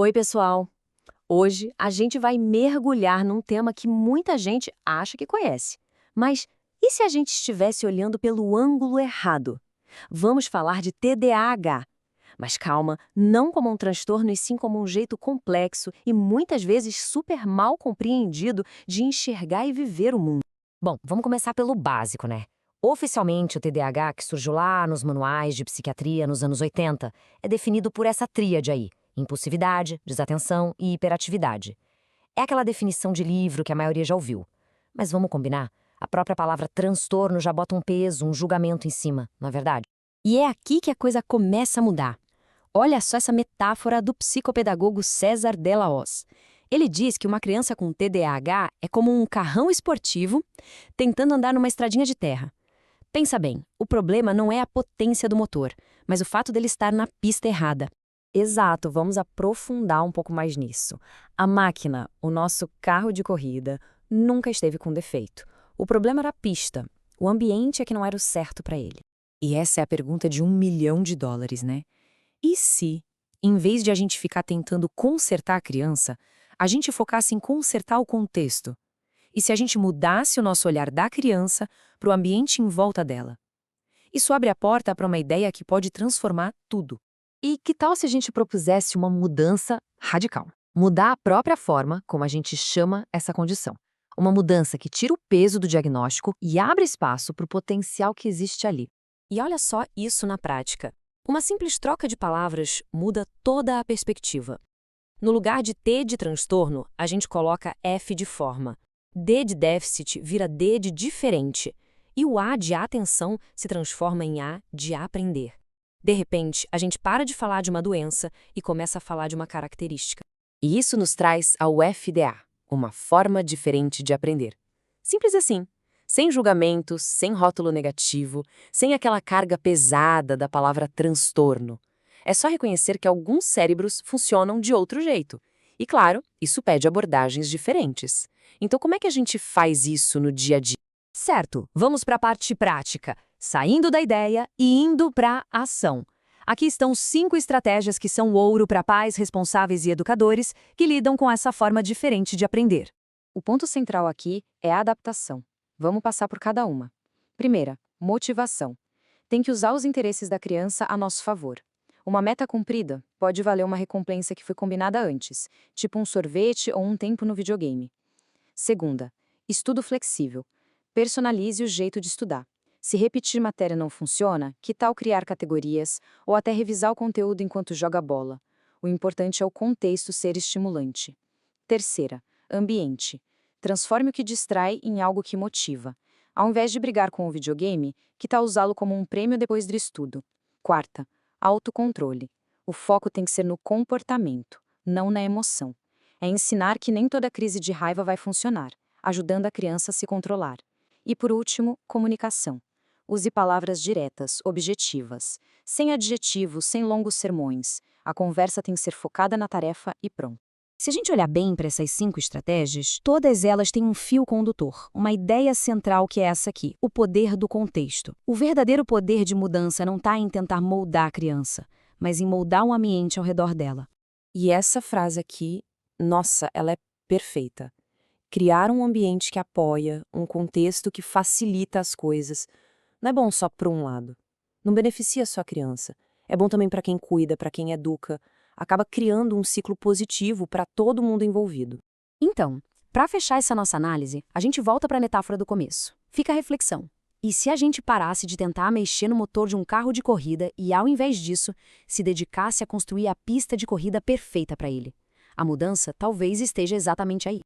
Oi, pessoal! Hoje a gente vai mergulhar num tema que muita gente acha que conhece. Mas e se a gente estivesse olhando pelo ângulo errado? Vamos falar de TDAH. Mas calma, não como um transtorno e sim como um jeito complexo e muitas vezes super mal compreendido de enxergar e viver o mundo. Bom, vamos começar pelo básico, né? Oficialmente, o TDAH, que surgiu lá nos manuais de psiquiatria nos anos 80, é definido por essa tríade aí: impulsividade, desatenção e hiperatividade. É aquela definição de livro que a maioria já ouviu. Mas vamos combinar? A própria palavra transtorno já bota um peso, um julgamento em cima, não é verdade? E é aqui que a coisa começa a mudar. Olha só essa metáfora do psicopedagogo César Della Hoz. Ele diz que uma criança com TDAH é como um carrão esportivo tentando andar numa estradinha de terra. Pensa bem, o problema não é a potência do motor, mas o fato dele estar na pista errada. Exato, vamos aprofundar um pouco mais nisso. A máquina, o nosso carro de corrida, nunca esteve com defeito. O problema era a pista. O ambiente é que não era o certo para ele. E essa é a pergunta de US$ 1.000.000, né? E se, em vez de a gente ficar tentando consertar a criança, a gente focasse em consertar o contexto? E se a gente mudasse o nosso olhar da criança para o ambiente em volta dela? Isso abre a porta para uma ideia que pode transformar tudo. E que tal se a gente propusesse uma mudança radical? Mudar a própria forma como a gente chama essa condição. Uma mudança que tira o peso do diagnóstico e abre espaço para o potencial que existe ali. E olha só isso na prática. Uma simples troca de palavras muda toda a perspectiva. No lugar de T de transtorno, a gente coloca F de forma. D de déficit vira D de diferente. E o A de atenção se transforma em A de aprender. De repente, a gente para de falar de uma doença e começa a falar de uma característica. E isso nos traz ao FDA, uma forma diferente de aprender. Simples assim. Sem julgamentos, sem rótulo negativo, sem aquela carga pesada da palavra transtorno. É só reconhecer que alguns cérebros funcionam de outro jeito. E claro, isso pede abordagens diferentes. Então como é que a gente faz isso no dia a dia? Certo, vamos para a parte prática, saindo da ideia e indo para a ação. Aqui estão 5 estratégias que são ouro para pais, responsáveis e educadores que lidam com essa forma diferente de aprender. O ponto central aqui é a adaptação. Vamos passar por cada uma. Primeira, motivação. Tem que usar os interesses da criança a nosso favor. Uma meta cumprida pode valer uma recompensa que foi combinada antes, tipo um sorvete ou um tempo no videogame. Segunda, estudo flexível. Personalize o jeito de estudar. Se repetir matéria não funciona, que tal criar categorias ou até revisar o conteúdo enquanto joga bola? O importante é o contexto ser estimulante. Terceira, ambiente. Transforme o que distrai em algo que motiva. Ao invés de brigar com o videogame, que tal usá-lo como um prêmio depois do estudo? Quarta, autocontrole. O foco tem que ser no comportamento, não na emoção. É ensinar que nem toda crise de raiva vai funcionar, ajudando a criança a se controlar. E por último, comunicação. Use palavras diretas, objetivas, sem adjetivos, sem longos sermões. A conversa tem que ser focada na tarefa e pronto. Se a gente olhar bem para essas 5 estratégias, todas elas têm um fio condutor, uma ideia central que é essa aqui, o poder do contexto. O verdadeiro poder de mudança não está em tentar moldar a criança, mas em moldar um ambiente ao redor dela. E essa frase aqui, nossa, ela é perfeita. Criar um ambiente que apoia, um contexto que facilita as coisas. Não é bom só para um lado. Não beneficia só a criança. É bom também para quem cuida, para quem educa. Acaba criando um ciclo positivo para todo mundo envolvido. Então, para fechar essa nossa análise, a gente volta para a metáfora do começo. Fica a reflexão. E se a gente parasse de tentar mexer no motor de um carro de corrida e, ao invés disso, se dedicasse a construir a pista de corrida perfeita para ele? A mudança talvez esteja exatamente aí.